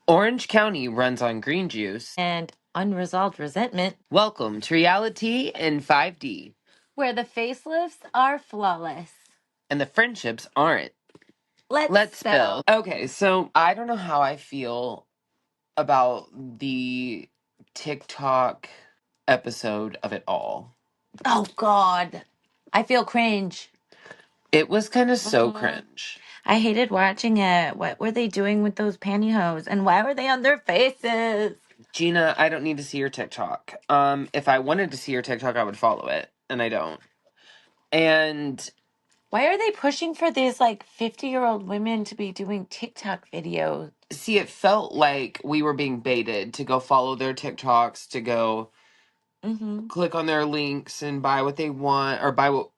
Orange County runs on green juice and unresolved resentment. Welcome to reality in 5D, where the facelifts are flawless. and the friendships aren't. Let's spill. Okay, so I don't know how I feel about the TikTok episode of it all. Oh, God. I feel cringe. It was kind of so cringe. I hated watching it. What were they doing with those pantyhose? And why were they on their faces? Gina, I don't need to see your TikTok. If I wanted to see your TikTok, I would follow it, and I don't. And why are they pushing for these like 50-year-old women to be doing TikTok videos? See, it felt like we were being baited to go follow their TikToks, to go click on their links and buy what they want, or buy what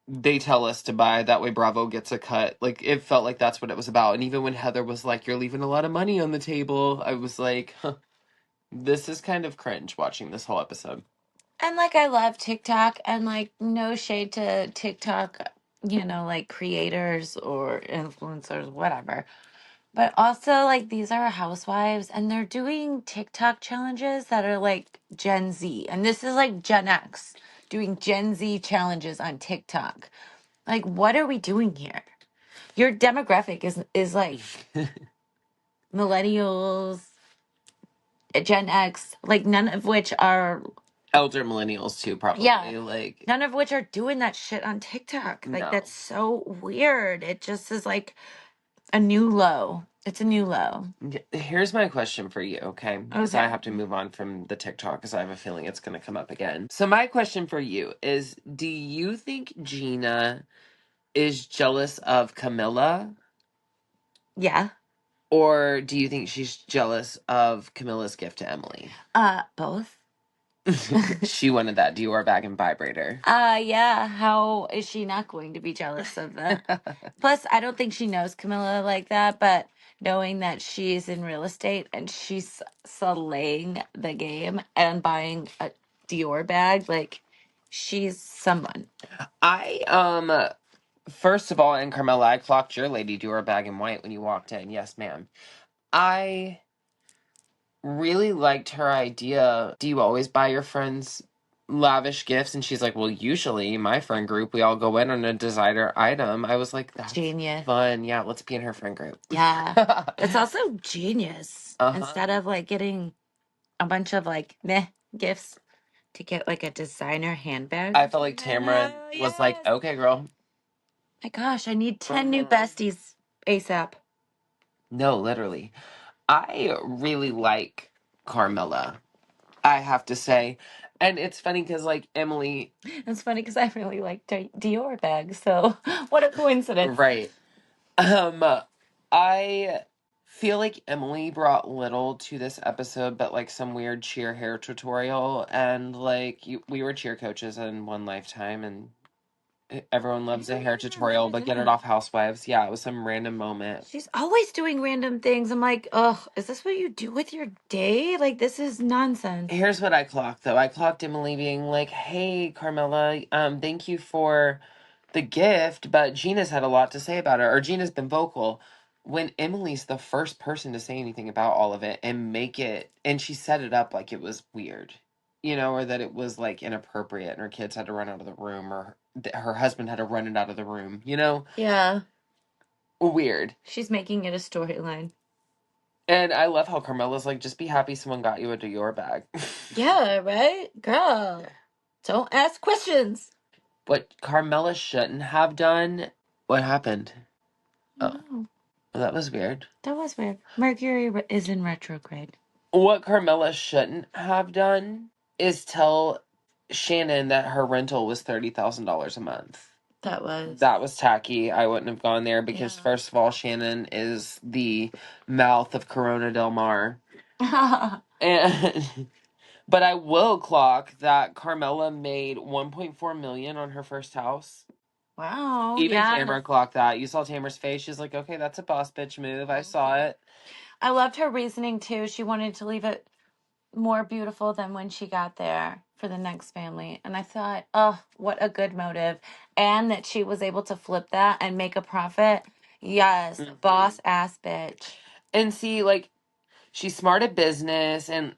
they tell us to buy. That way Bravo gets a cut. Like, it felt like that's what it was about. And even when Heather was like, "You're leaving a lot of money on the table," I was like, huh, this is kind of cringe watching this whole episode. And like, I love TikTok, and like, no shade to TikTok, like creators or influencers, whatever. But also, like, these are housewives, and they're doing TikTok challenges that are like Gen Z. And this is like Gen X doing Gen Z challenges on TikTok. Like, what are we doing here? Your demographic is like millennials, Gen X, like none of which are elder millennials too, probably. Yeah. Like, none of which are doing that shit on TikTok. Like, no. that's so weird. It just is like a new low. It's a new low. Here's my question for you, okay? Because I have to move on from the TikTok because I have a feeling it's going to come up again. So my question for you is, do you think Gina is jealous of Camilla? Yeah. Or do you think she's jealous of Camilla's gift to Emily? Both. She wanted that Dior bag and vibrator. Yeah. How is she not going to be jealous of that? Plus, I don't think she knows Camilla like that, but knowing that she's in real estate and she's slaying the game and buying a Dior bag, like, she's someone. First of all, and Carmella, I clocked your Lady Dior bag in white when you walked in. Yes, ma'am. I really liked her idea. Do you always buy your friends lavish gifts? And she's like, well, usually my friend group, we all go in on a designer item. I was like, that's genius. Fun. Yeah, let's be in her friend group. Yeah. It's also genius. Instead of like getting a bunch of like meh gifts, to get like a designer handbag. I felt like Tamara was like, okay, girl. My gosh, I need 10 new besties ASAP. No, literally. I really like Carmella, I have to say. And it's funny because, like, Emily... It's funny because I really like Dior bags, so what a coincidence. Right. I feel like Emily brought little to this episode, but, like, some weird cheer hair tutorial. And, like, we were cheer coaches in one lifetime, and everyone loves a hair tutorial, but get it off Housewives. Yeah, it was some random moment. She's always doing random things. I'm like, ugh, is this what you do with your day? Like, this is nonsense. Here's what I clocked, though. I clocked Emily being like, hey, Carmella, thank you for the gift, but Gina's had a lot to say about it, or Gina's been vocal. When Emily's the first person to say anything about all of it and make it, and she set it up like it was weird, or that it was like inappropriate and her kids had to run out of the room, or her husband had to run it out of the room, Yeah. Weird. She's making it a storyline. And I love how Carmella's like, just be happy someone got you a Dior bag. Yeah, right? Girl, don't ask questions. What Carmella shouldn't have done, what happened? Oh. Well, that was weird. That was weird. Mercury is in retrograde. What Carmella shouldn't have done is tell Shannon that her rental was $30,000 a month. That was tacky. I wouldn't have gone there because, first of all, Shannon is the mouth of Corona Del Mar. And but I will clock that Carmella made $1.4 million on her first house. Wow. Even Tamara clocked that. You saw Tamara's face. She's like, okay, that's a boss bitch move. I saw it. I loved her reasoning, too. She wanted to leave it more beautiful than when she got there for the next family. And I thought, oh, what a good motive. And that she was able to flip that and make a profit. Yes, boss ass bitch. And see, like, she's smart at business, and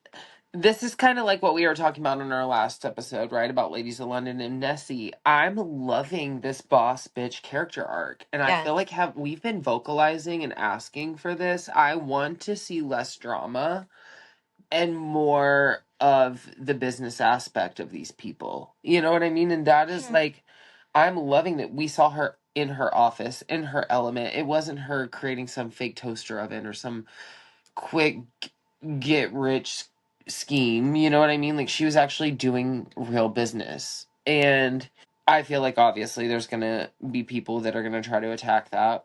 this is kind of like what we were talking about in our last episode, right? About Ladies of London and Nessie. I'm loving this boss bitch character arc, and I Yes. feel like we've been vocalizing and asking for this. I want to see less drama and more of the business aspect of these people. You know what I mean? And that is like, I'm loving that we saw her in her office, in her element. It wasn't her creating some fake toaster oven or some quick get rich scheme. You know what I mean? Like, she was actually doing real business. And I feel like obviously there's going to be people that are going to try to attack that.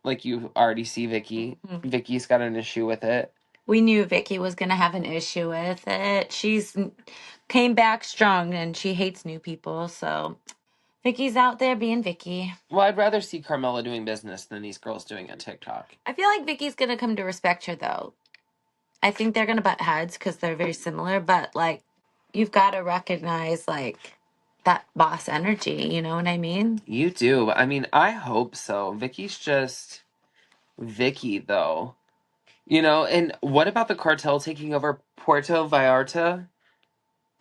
Like, you already see Vicki. Vicki's got an issue with it. We knew Vicki was going to have an issue with it. She's came back strong and she hates new people. So Vicki's out there being Vicki. Well, I'd rather see Carmella doing business than these girls doing a TikTok. I feel like Vicki's going to come to respect her though. I think they're going to butt heads because they're very similar, but like you've got to recognize like that boss energy. You know what I mean? You do. I mean, I hope so. Vicki's just Vicki, though. You know, and what about the cartel taking over Puerto Vallarta?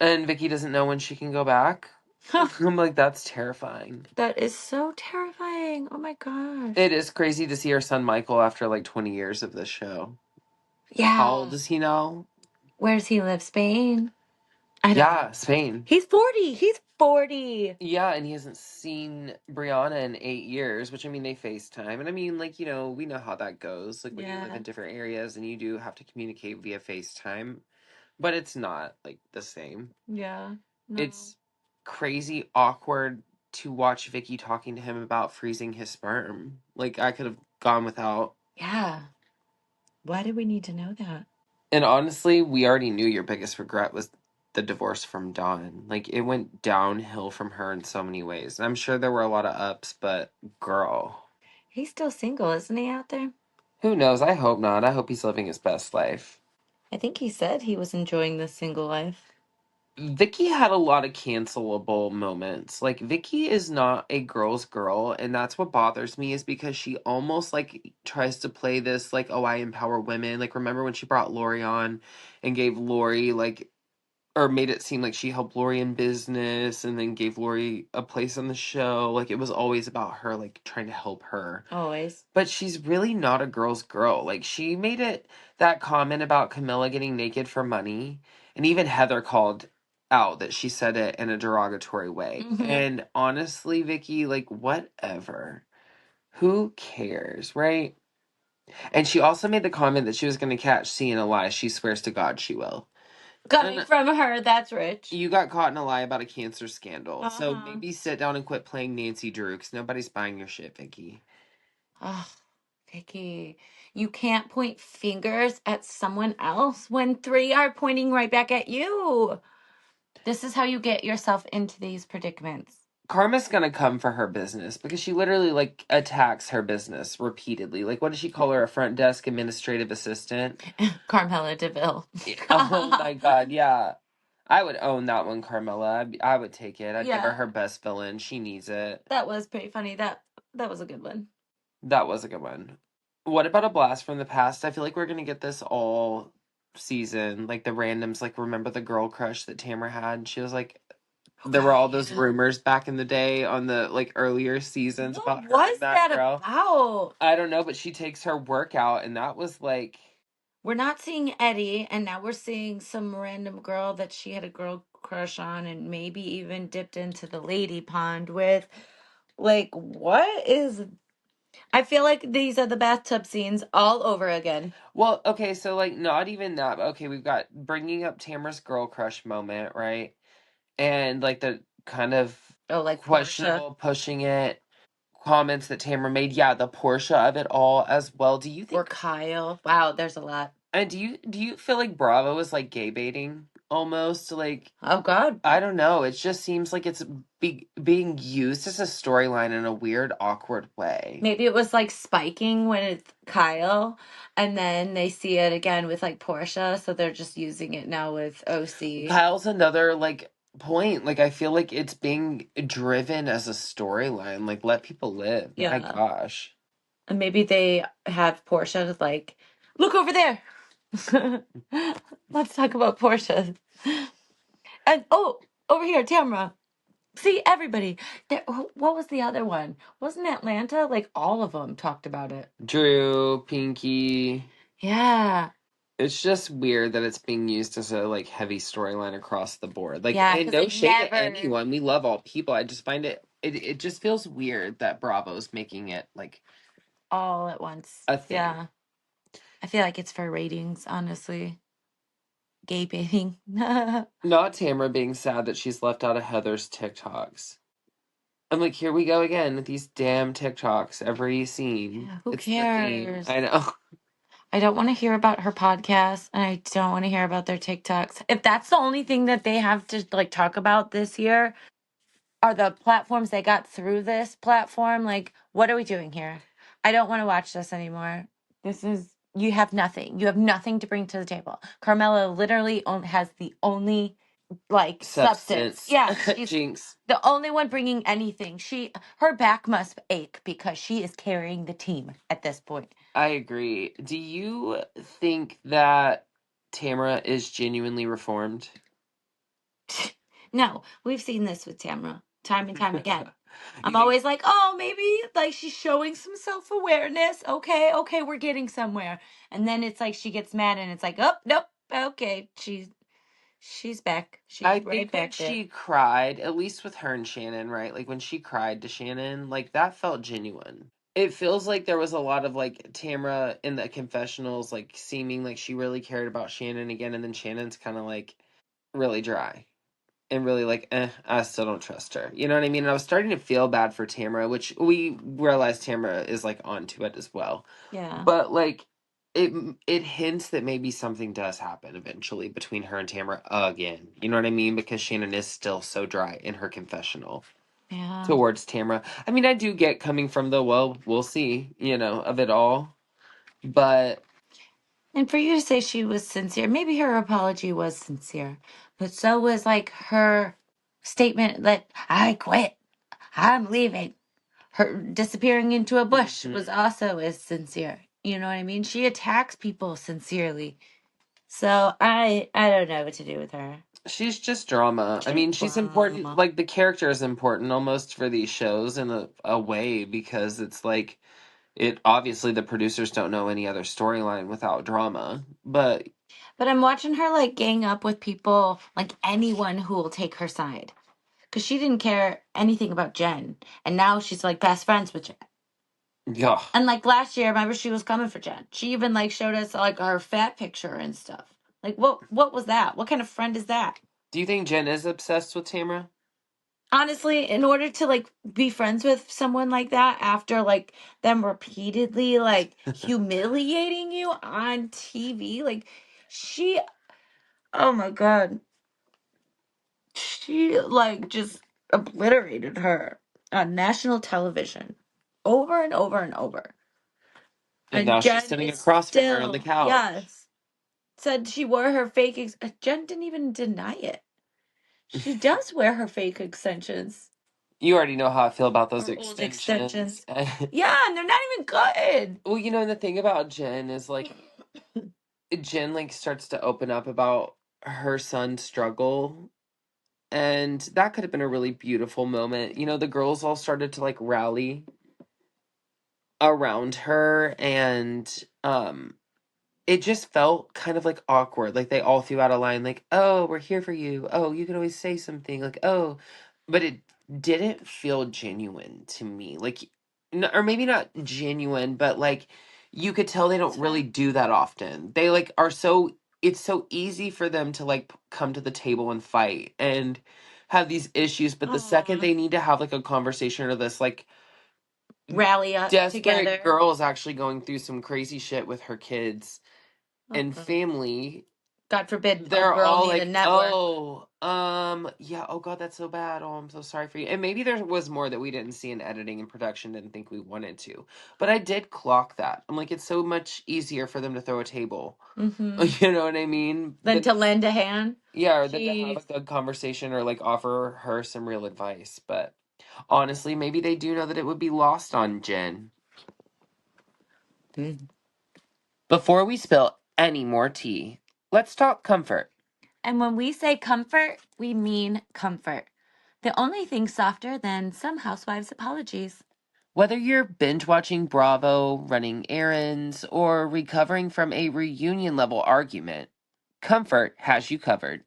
And Vicki doesn't know when she can go back? I'm like, that's terrifying. That is so terrifying. Oh my gosh. It is crazy to see her son Michael after like 20 years of this show. Yeah. How old is he now? Where does he live? Spain? I don't know. Spain. He's 40. He's 40. Yeah, and he hasn't seen Brianna in 8 years, which I mean, they FaceTime. And I mean, like, you know, we know how that goes. Like, when you live in different areas and you do have to communicate via FaceTime, but it's not like the same. Yeah. No. It's crazy awkward to watch Vicki talking to him about freezing his sperm. Like, I could have gone without. Yeah. Why do we need to know that? And honestly, we already knew your biggest regret was the divorce from Dawn. Like, it went downhill from her in so many ways. And I'm sure there were a lot of ups, but girl. He's still single, isn't he, out there? Who knows? I hope not. I hope he's living his best life. I think he said he was enjoying the single life. Vicki had a lot of cancelable moments. Like, Vicki is not a girl's girl, and that's what bothers me, is because she almost like tries to play this like, oh, I empower women. Like, remember when she brought Lori on and gave Lori like, or made it seem like she helped Lori in business and then gave Lori a place on the show. Like, it was always about her, like, trying to help her. Always. But she's really not a girl's girl. Like, she made it that comment about Camilla getting naked for money. And even Heather called out that she said it in a derogatory way. And honestly, Vicki, like, whatever. Who cares, right? And she also made the comment that she was going to catch C in a lie. She swears to God she will. Coming from her, that's rich. You got caught in a lie about a cancer scandal. So maybe sit down and quit playing Nancy Drew, because nobody's buying your shit, Vicki. Oh, Vicki, you can't point fingers at someone else when three are pointing right back at you. This is how you get yourself into these predicaments. Karma's gonna come for her business, because she literally like attacks her business repeatedly. Like, what does she call her? A front desk administrative assistant? Carmella DeVille. Oh my god, yeah. I would own that one, Carmella. I would take it. I'd give her best villain. She needs it. That was pretty funny. That was a good one. That was a good one. What about a blast from the past? I feel like we're gonna get this all season. Like, the randoms, like, remember the girl crush that Tamara had? She was like, there were all those rumors back in the day on the like earlier seasons about her and that girl. About? I don't know, but she takes her workout, and that was like, we're not seeing Eddie, and now we're seeing some random girl that she had a girl crush on, and maybe even dipped into the lady pond with. Like, what is? I feel like these are the bathtub scenes all over again. Well, okay, so like not even that. But okay, we've got bringing up Tamara's girl crush moment, right? And like the kind of like questionable pushing it comments that Tamara made. Yeah, the Portia of it all as well. Do you think? Or Kyle? Wow, there's a lot. And do you feel like Bravo is like gay baiting almost? Like, oh God, I don't know. It just seems like it's being used as a storyline in a weird, awkward way. Maybe it was like spiking when it's Kyle, and then they see it again with like Portia, so they're just using it now with OC. Kyle's another like point. Like, I feel like it's being driven as a storyline. Like, let people live. Yeah. My gosh. And maybe they have Portia like, look over there. Let's talk about Portia. And oh, over here, Tamara. See, everybody. What was the other one? Wasn't Atlanta? Like all of them talked about it. Drew, Pinky. Yeah. It's just weird that it's being used as a like heavy storyline across the board. Like, Yeah, and because no they shade to never anyone. We love all people. I just find it just feels weird that Bravo's making it like all at once. a thing. Yeah. I feel like it's for ratings, honestly. Gay baiting. Yeah, Not Tamara being sad that she's left out of Heather's TikToks. I'm like, here we go again with these damn TikToks. Every scene. who It's the theme. cares? I know. I don't want to hear about her podcast and I don't want to hear about their TikToks. If that's the only thing that they have to like talk about this year are the platforms they got through this platform, like what are we doing here? I don't want to watch this anymore. This is you have nothing. You have nothing to bring to the table. Carmella literally has the only like substance. Substance. Yeah, she's Jinx. the only one bringing anything. Her back must ache because she is carrying the team at this point. I agree. Do you think that Tamara is genuinely reformed? No, we've seen this with Tamra time and time again. You I'm think always like, oh, maybe like she's showing some self awareness. Okay, okay, we're getting somewhere. And then it's like she gets mad and it's like, oh, nope, okay, she's back. I She's right think that back there. she cried, at least with her and Shannon, right? Like when she cried to Shannon, like that felt genuine. It feels like there was a lot of like Tamara in the confessionals, like seeming like she really cared about Shannon again, and then Shannon's kind of like really dry and really like, I still don't trust her. You know what I mean? And I was starting to feel bad for Tamara, which we realized Tamara is like onto it as well. Yeah, But like it hints that maybe something does happen eventually between her and Tamara again. You know what I mean? Because Shannon is still so dry in her confessional yeah. towards Tamara. I mean, I do get coming from the well, we'll see, of it all. But And for you to say she was sincere, maybe her apology was sincere, but so was like her statement that I quit, I'm leaving. Her disappearing into a bush mhm. was also as sincere. You know what I mean? She attacks people sincerely. So I don't know what to do with her. She's just drama. I She's mean, she's important. drama. Like the character is important almost for these shows in a way because it's like it obviously the producers don't know any other storyline without drama. But But I'm watching her like gang up with people, like anyone who will take her side. Because she didn't care anything about Jen. And now she's like best friends with Jen. yeah, And like last year, remember she was coming for Jen. She even like showed us like her fat picture and stuff. Like what was that? What kind of friend is that? do you think Jen is obsessed with Tamara? Honestly, in order to like be friends with someone like that after like them repeatedly like humiliating you on TV, like she oh my god, she like just obliterated her on national television over and over and over. And And now she's Jen sitting is across from her on the still, couch. yes, said she wore her fake Jen didn't even deny it. She does wear her fake extensions. You already know how I feel about those Or old extensions. extensions. Yeah, and they're not even good. Well, and the thing about Jen is like Jen like starts to open up about her son's struggle, and that could have been a really beautiful moment. The girls all started to like rally around her, and it just felt kind of like awkward. Like they all threw out a line like, "Oh, we're here for you. Oh, you can always say something." Like, "Oh," but it didn't feel genuine to me. Like, or maybe not genuine, but like you could tell they don't That's really fair. do that often. They like are so it's so easy for them to like come to the table and fight and have these issues, but the second Aw. they need to have like a conversation or this like Rally up desperate together. girl is actually going through some crazy shit with her kids Oh, and God. family, God forbid a they're girl all need a like, network. "Oh, yeah, oh God, that's so bad. Oh, I'm so sorry for you." And maybe there was more that we didn't see in editing and production, didn't think we wanted to. But I did clock that. I'm like, it's so much easier for them to throw a table. Mm-hmm. You know what I mean? Then to lend a hand. Yeah, or than to have a Jeez. good conversation or like offer her some real advice. But honestly, maybe they do know that it would be lost on Jen. Mm. Before we spill any more tea. Let's talk comfort. And when we say comfort, we mean comfort. The only thing softer than some housewives' apologies. Whether you're binge watching Bravo, running errands, or recovering from a reunion level argument, comfort has you covered.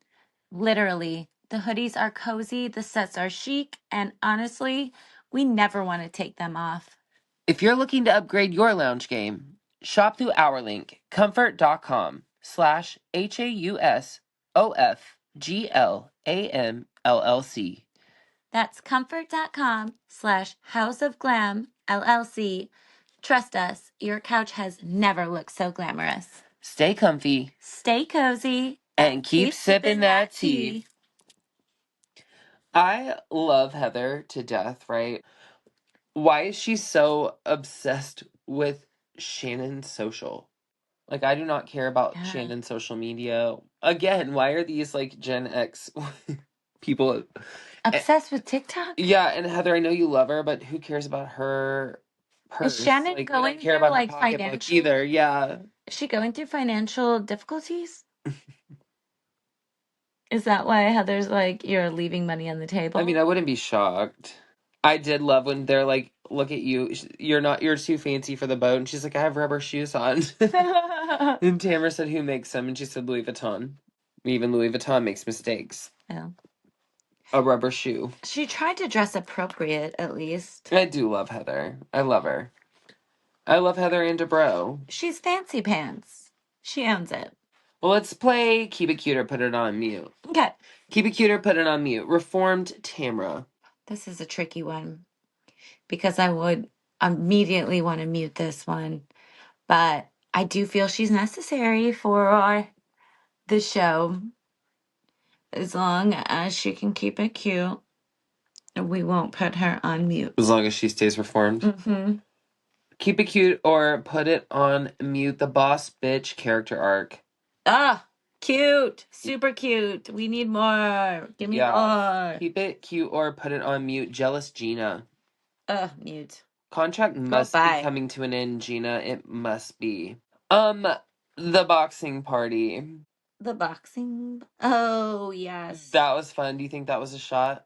Literally, the hoodies are cozy, the sets are chic, and honestly, we never want to take them off. If you're looking to upgrade your lounge game, shop through our link, comfort.com/HAUSOFGLAMLLC. That's comfort.com/House of Glam LLC. Trust us, your couch has never looked so glamorous. Stay comfy Stay cozy and keep sipping that tea. I love Heather to death, right? Why is she so obsessed with Shannon's social? Like, I do not care about Shannon's social media. Again, why are these, like, Gen X people Obsessed with TikTok? Yeah, and Heather, I know you love her, but who cares about her Is purse? Shannon Like, we don't going care through about her like pocketbook financial? either. Yeah. Is she going through financial difficulties? Is that why Heather's like, you're leaving money on the table? I mean, I wouldn't be shocked. I did love when they're like, look at you. You're too fancy for the boat. And she's like, I have rubber shoes on. And Tamara said, who makes them? And she said, Louis Vuitton. Even Louis Vuitton makes mistakes. Yeah. A rubber shoe. She tried to dress appropriate, at least. I do love Heather. I love her. I love Heather and Dubrow. She's fancy pants. She owns it. Well, let's play Keep It Cute or Put It on Mute. Okay. Keep It Cute or Put It on Mute. Reformed Tamra. This is a tricky one because I would immediately want to mute this one. But I do feel she's necessary for the show. As long as she can keep it cute, we won't put her on mute. As long as she stays reformed. Mm-hmm. Keep It Cute or Put It on Mute. The Boss Bitch character arc. Ah, cute. Super cute. We need more. Give me more. Keep It Cute or Put It on Mute. Jealous Gina. Mute. Contract must be coming to an end, Gina. It must be. The boxing party. The boxing? Oh, yes. That was fun. Do you think that was a shot?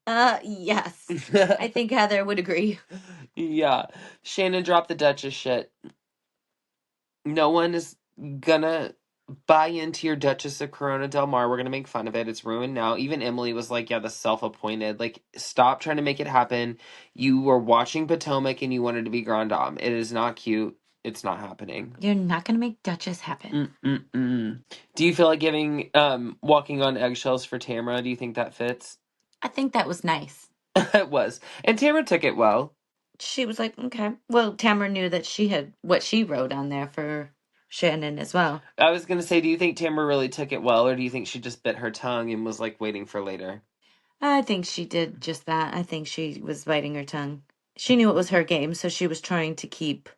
Yes. I think Heather would agree. Yeah. Shannon dropped the Duchess shit. No one is gonna buy into your Duchess of Corona Del Mar. We're gonna make fun of it. It's ruined now. Even Emily was like, yeah, the self-appointed. Like, stop trying to make it happen. You were watching Potomac and you wanted to be Grand Dame. It is not cute. It's not happening. You're not gonna make Duchess happen. Do you feel like giving walking on eggshells for Tamara? Do you think that fits? I think that was nice. It was. And Tamara took it well. She was like, okay. Well, Tamara knew that she had what she wrote on there for Shannon as well. I was going to say, do you think Tamara really took it well, or do you think she just bit her tongue and was like waiting for later? I think she did just that. I think she was biting her tongue. She knew it was her game, so she was trying to keep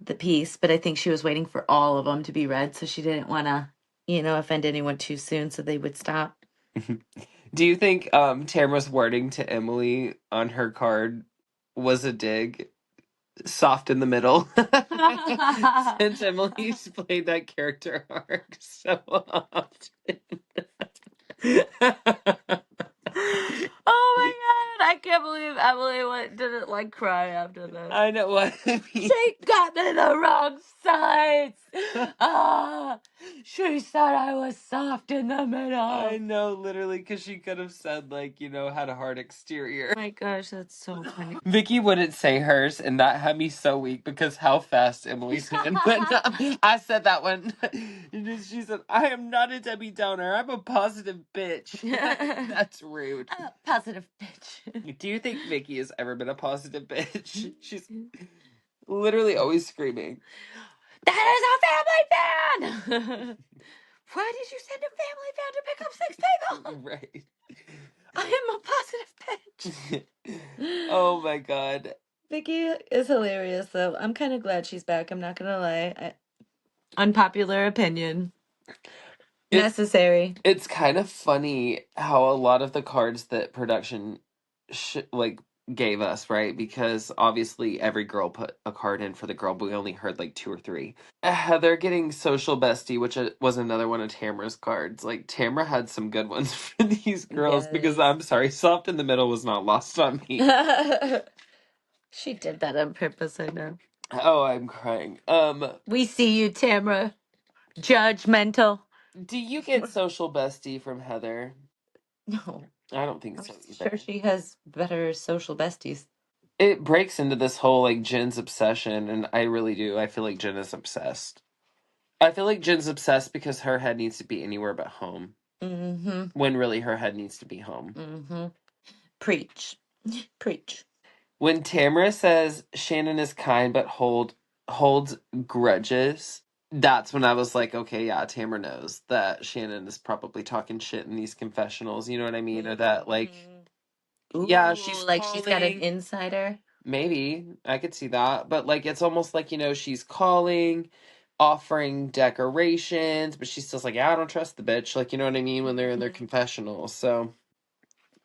the peace, but I think she was waiting for all of them to be read, so she didn't want to, offend anyone too soon, so they would stop. Do you think Tamara's wording to Emily on her card was a dig? Soft in the middle. Since Emily's played that character arc so often. Oh my god, I can't believe Emily didn't like cry after this. I know what I mean. She got me the wrong sides. She said I was soft in the middle. I know, literally, because she could have said, like, had a hard exterior. Oh my gosh, that's so funny. Vicki wouldn't say hers, and that had me so weak because how fast Emily's hand went up. I said that one. She said, I am not a Debbie Downer. I'm a positive bitch. That's rude. I'm a positive bitch. Do you think Vicki has ever been a positive bitch? She's literally always screaming. That is a family fan! Why did you send a family fan to pick up 6 people? Right. I am a positive bitch. Oh my god. Vicki is hilarious, though. I'm kind of glad she's back. I'm not gonna lie. Unpopular opinion. Necessary. It's kind of funny how a lot of the cards that production gave us, right? Because obviously every girl put a card in for the girl, but we only heard like two or three. Heather getting social bestie, which was another one of Tamara's cards. Like Tamara had some good ones for these girls because Yes. I'm sorry, soft in the middle was not lost on me. She did that on purpose, I know. Oh, I'm crying. We see you, Tamara. Judgmental. Do you get social bestie from Heather? No. I don't think I'm so sure either. she has better social besties. It breaks into this whole like Jen's obsession, and I really do. I feel like Jen is obsessed. I feel like Jen's obsessed because her head needs to be anywhere but home. Mm-hmm. When really her head needs to be home. Mm-hmm. Preach. Preach. When Tamara says Shannon is kind but holds grudges, that's when I was like, okay, yeah, Tamara knows that Shannon is probably talking shit in these confessionals. You know what I mean? Or that like, yeah, Ooh, she's like she's got an calling. insider. Maybe I could see that, but like it's almost like she's calling, offering decorations, but she's still like, yeah, I don't trust the bitch. Like you know what I mean when they're in their Mhm. confessionals. So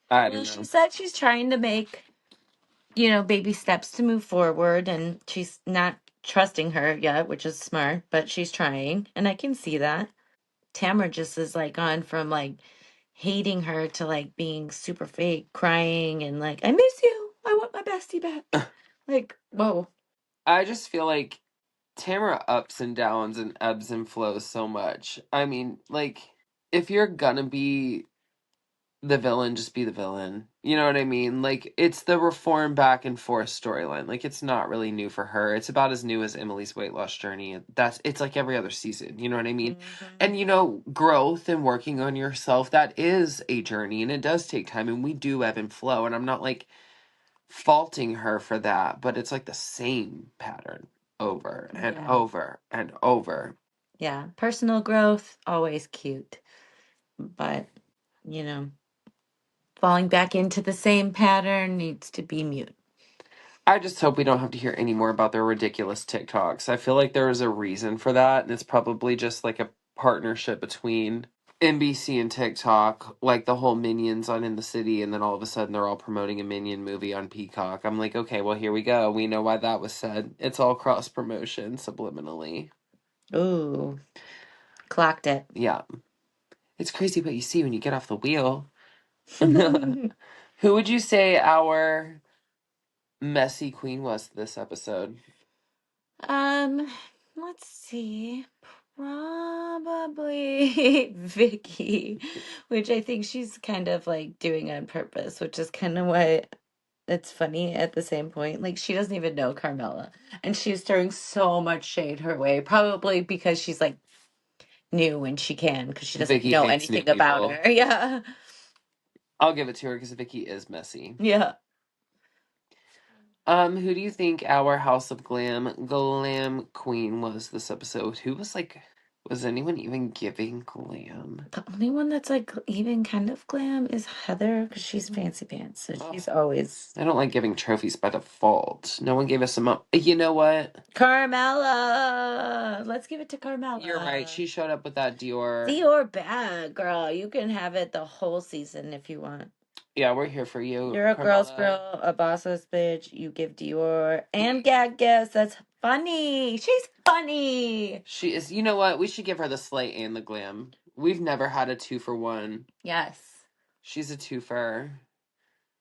I Well, don't she know. said she's trying to make, baby steps to move forward, and she's not trusting her yet, which is smart, but she's trying, and I can see that. Tamara just is like gone from like hating her to like being super fake, crying and like, I miss you. I want my bestie back. Like, whoa. I just feel like Tamara ups and downs and ebbs and flows so much. I mean, like if you're gonna be the villain, just be the villain. You know what I mean? Like it's the reform back and forth storyline. Like it's not really new for her. It's about as new as Emily's weight loss journey. It's like every other season. You know what I mean? Hmm. And growth and working on yourself, that is a journey and it does take time and we do ebb and flow. And I'm not like faulting her for that, but it's like the same pattern over and Yeah. over and over. Yeah. Personal growth, always cute. But, you know, falling back into the same pattern needs to be mute. I just hope we don't have to hear any more about their ridiculous TikToks. I feel like there is a reason for that, and it's probably just like a partnership between NBC and TikTok, like the whole Minions on In the City, and then all of a sudden they're all promoting a Minion movie on Peacock. I'm like, okay, well, here we go. We know why that was said. It's all cross promotion subliminally. Ooh, clocked it. Yeah. It's crazy what you see when you get off the wheel. Who would you say our messy queen was this episode? Um, let's see. Probably Vicky, which I think she's kind of like doing on purpose, which is kind of why it's funny at the same point. Like she doesn't even know Carmella, and she's throwing so much shade her way, probably because she's like new and she can, because she doesn't Vicky know hates new anything about people. her. Yeah. I'll give it to her because Vicky is messy. Yeah. Who do you think our House of Glam queen was this episode? Who was like, was anyone even giving glam? The only one that's like even kind of glam is Heather, because she's fancy pants. So Oh, she's always I don't like giving trophies by default. No one gave us some. You know what? Carmella. Let's give it to You're right. Carmella. She showed up with that Dior. Dior bag, girl. You can have it the whole season if you want. Yeah, we're here for you, You're a girl's Carmella. girl, a bossless bitch. You give Dior and gag gifts. That's funny. She's funny. She is. You know what? We should give her the slay and the glam. We've never had a 2-for-1. Yes. She's a twofer.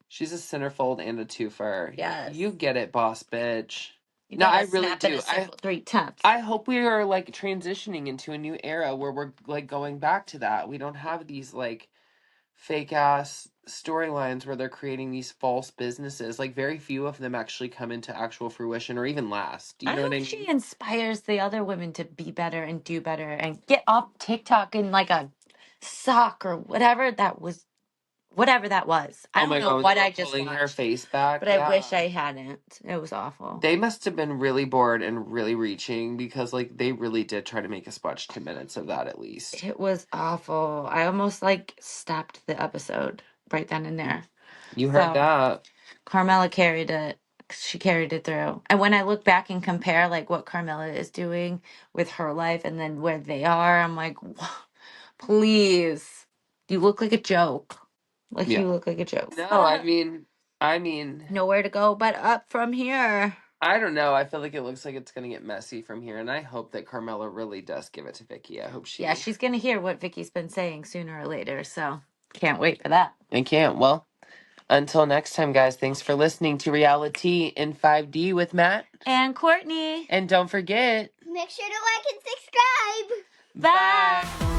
She's a centerfold and a twofer. Yes. You get it, boss bitch. You No, I gotta really snap in do. a circle 3 times. I hope we are like transitioning into a new era where we're like going back to that. We don't have these like fake ass storylines where they're creating these false businesses. Like very few of them actually come into actual fruition or even last. Do you I know what hope I she mean? inspires the other women to be better and do better and get off TikTok in like a sock or whatever that was. I Oh don't my know god, when they what were I just pulling her watched, face back, but I wish yeah. I hadn't. It was awful. They must have been really bored and really reaching because like they really did try to make us watch 10 minutes of that at least. It was awful. I almost like stopped the episode right then and there. You heard So that. Carmela carried it. She carried it through. And when I look back and compare like what Carmela is doing with her life and then where they are, I'm like, please, you look like a joke. Like Yeah. you look like a joke. No, I mean I mean, Nowhere to go but up from here. I don't know. I feel like it looks like it's going to get messy from here, and I hope that Carmella really does give it to Vicki. I hope she... Yeah, she's going to hear what Vicki's been saying sooner or later, so can't wait for that. I can't. Well, until next time, guys, thanks for listening to Reality in 5D with Matt and Courtney. And don't forget, make sure to like and subscribe. Bye. Bye.